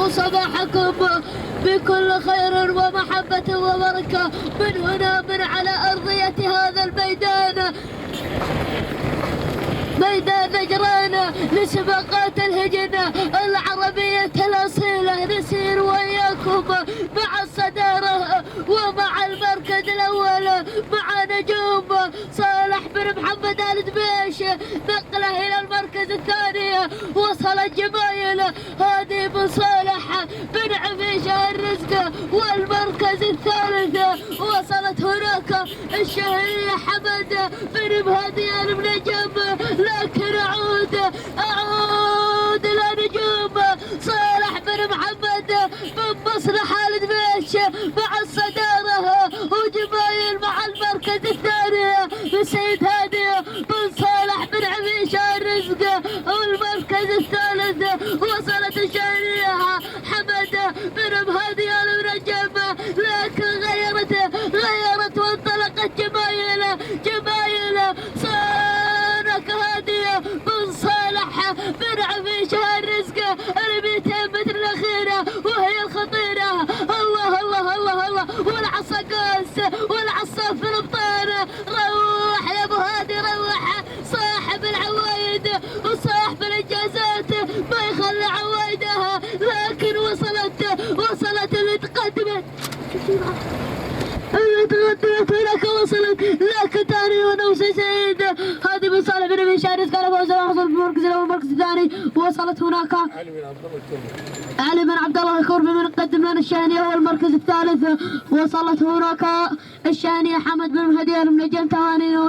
صباحكم بكل خير ومحبة وبركة من هنا من على أرضية هذا الميدان، ميدان نجران لسباقات الهجن العربية الأصيلة. نسير وياكم مع الصدارة ومع المركز الأول مع نجوم صالح بن محمد آل دبيش، نقله إلى المركز الثاني. وصلت جمايل هذه بن صالح بن عفيشة الرزق، والمركز الثالث وصلت هناك الشهرية حمد بن مهدي المنجم. لكن أعود إلى نجوم صالح بن محمد بن مصلح آل دبيش مع الصدارة، وجمايل مع المركز الثاني لسيد هادي بن صالح بن عفيشة الرزق. والمركز الثالث وصلت الشهرية حمد بن مهدي المنجم، لكن غيرت وانطلقت جمايل صارك هادي بن صالح بن عفيشة الرزق ال 200 متر الأخيرة وهي الخطيرة. الله الله الله الله، والعصا قاس والعصا في الابطال. روح يا ابو هادي روح، صاحب العوايد وصاحب الانجازات ما يخلي عوايدها. لكن وصلت اللي تقدمت هناك، وصلت لكن ثاني ونوس سعيد هذه بن صالح بن ابي شارس كان فوز وحصل في المركز الاول والمركز الثاني. وصلت هناك علي بن عبد الله الكربي من قدم لنا الشانيه والمركز الثالث. وصلت هناك الشانيه حمد بن مهدي المنجم ثاني